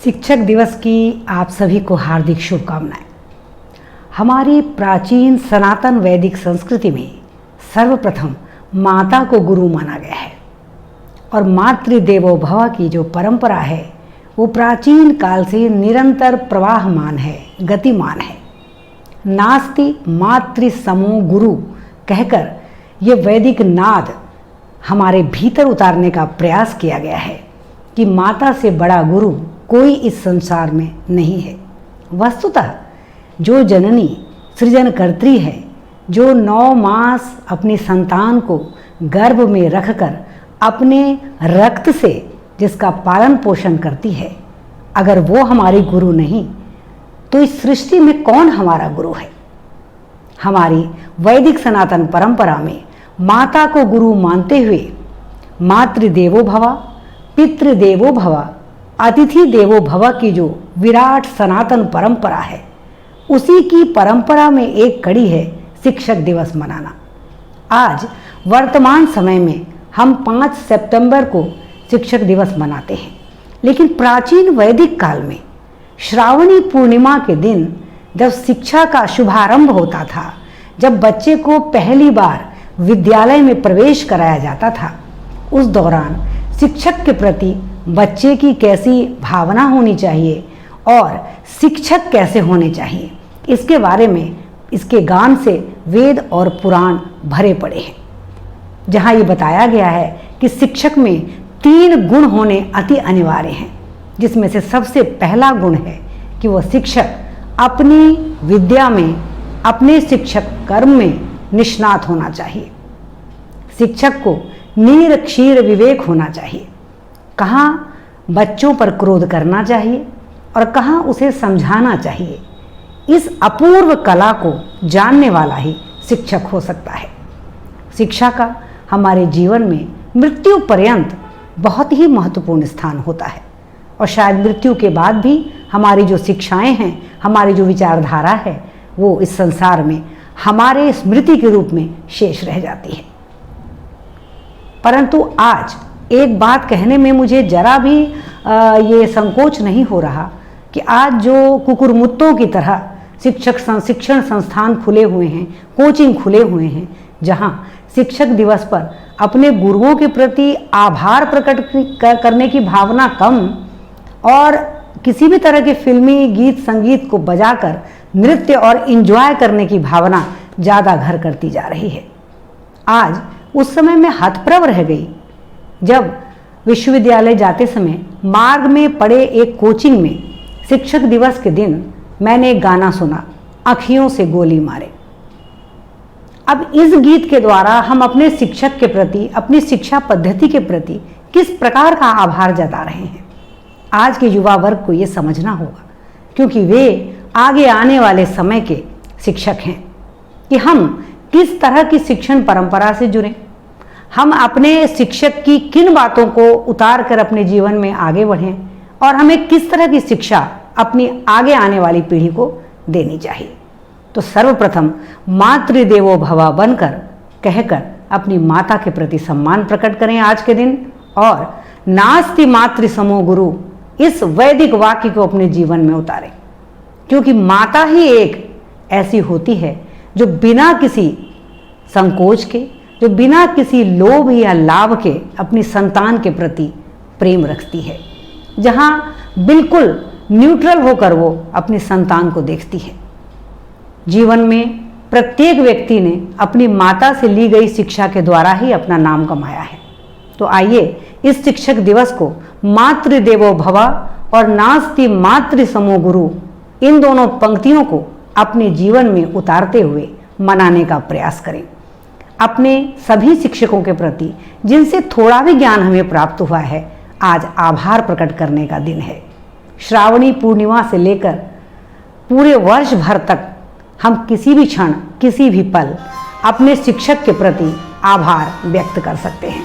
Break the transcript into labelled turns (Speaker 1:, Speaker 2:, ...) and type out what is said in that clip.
Speaker 1: शिक्षक दिवस की आप सभी को हार्दिक शुभकामनाएं। हमारी प्राचीन सनातन वैदिक संस्कृति में सर्वप्रथम माता को गुरु माना गया है और मातृदेवो भव की जो परंपरा है वो प्राचीन काल से निरंतर प्रवाहमान है, गतिमान है। नास्ति मातृ समो गुरु कहकर ये वैदिक नाद हमारे भीतर उतारने का प्रयास किया गया है कि माता से बड़ा गुरु कोई इस संसार में नहीं है। वस्तुतः जो जननी सृजनकर्त्री है, जो 9 मास अपनी संतान को गर्भ में रखकर अपने रक्त से जिसका पालन पोषण करती है, अगर वो हमारी गुरु नहीं तो इस सृष्टि में कौन हमारा गुरु है। हमारी वैदिक सनातन परंपरा में माता को गुरु मानते हुए मातृदेवो भव, पितृदेवो भव, अतिथि देवो भव की जो विराट सनातन परंपरा है, उसी की परंपरा में एक कड़ी है शिक्षक दिवस मनाना। आज वर्तमान समय में हम 5 सितंबर को शिक्षक दिवस मनाते हैं, लेकिन प्राचीन वैदिक काल में श्रावणी पूर्णिमा के दिन जब शिक्षा का शुभारंभ होता था, जब बच्चे को पहली बार विद्यालय में प्रवेश कराया जाता था, उस दौरान शिक्षक के प्रति बच्चे की कैसी भावना होनी चाहिए और शिक्षक कैसे होने चाहिए, इसके बारे में इसके गान से वेद और पुराण भरे पड़े हैं, जहाँ ये बताया गया है कि शिक्षक में 3 गुण होने अति अनिवार्य हैं, जिसमें से सबसे पहला गुण है कि वह शिक्षक अपनी विद्या में, अपने शिक्षक कर्म में निष्णात होना चाहिए। शिक्षक को नीर क्षीर विवेक होना चाहिए। कहाँ बच्चों पर क्रोध करना चाहिए और कहाँ उसे समझाना चाहिए, इस अपूर्व कला को जानने वाला ही शिक्षक हो सकता है। शिक्षा का हमारे जीवन में मृत्यु पर्यंत बहुत ही महत्वपूर्ण स्थान होता है और शायद मृत्यु के बाद भी हमारी जो शिक्षाएं हैं, हमारी जो विचारधारा है, वो इस संसार में हमारे स्मृति के रूप में शेष रह जाती है। परंतु आज एक बात कहने में मुझे जरा भी ये संकोच नहीं हो रहा कि आज जो कुकुरमुत्तों की तरह शिक्षण संस्थान खुले हुए हैं, कोचिंग खुले हुए हैं, जहाँ शिक्षक दिवस पर अपने गुरुओं के प्रति आभार प्रकट करने की भावना कम और किसी भी तरह के फिल्मी गीत संगीत को बजाकर नृत्य और एंजॉय करने की भावना ज़्यादा घर करती जा रही है। आज उस समय मैं हतप्रभ रह गई जब विश्वविद्यालय जाते समय मार्ग में पड़े एक कोचिंग में शिक्षक दिवस के दिन मैंने एक गाना सुना, अखियों से गोली मारे। अब इस गीत के द्वारा हम अपने शिक्षक के प्रति, अपनी शिक्षा पद्धति के प्रति किस प्रकार का आभार जता रहे हैं, आज के युवा वर्ग को ये समझना होगा, क्योंकि वे आगे आने वाले समय के शिक्षक हैं कि हम किस तरह की शिक्षण परंपरा से जुड़ें, हम अपने शिक्षक की किन बातों को उतार कर अपने जीवन में आगे बढ़ें और हमें किस तरह की शिक्षा अपनी आगे आने वाली पीढ़ी को देनी चाहिए। तो सर्वप्रथम मातृदेवो भव बनकर कहकर अपनी माता के प्रति सम्मान प्रकट करें आज के दिन, और नास्ति मातृ समो गुरु इस वैदिक वाक्य को अपने जीवन में उतारें, क्योंकि माता ही एक ऐसी होती है जो बिना किसी संकोच के, जो बिना किसी लोभ या लाभ के अपनी संतान के प्रति प्रेम रखती है, जहाँ बिल्कुल न्यूट्रल होकर वो अपनी संतान को देखती है। जीवन में प्रत्येक व्यक्ति ने अपनी माता से ली गई शिक्षा के द्वारा ही अपना नाम कमाया है। तो आइए इस शिक्षक दिवस को मातृदेवो भव और नास्ति मातृ समो गुरु, इन दोनों पंक्तियों को अपने जीवन में उतारते हुए मनाने का प्रयास करें। अपने सभी शिक्षकों के प्रति जिनसे थोड़ा भी ज्ञान हमें प्राप्त हुआ है, आज आभार प्रकट करने का दिन है। श्रावणी पूर्णिमा से लेकर पूरे वर्ष भर तक हम किसी भी क्षण, किसी भी पल अपने शिक्षक के प्रति आभार व्यक्त कर सकते हैं।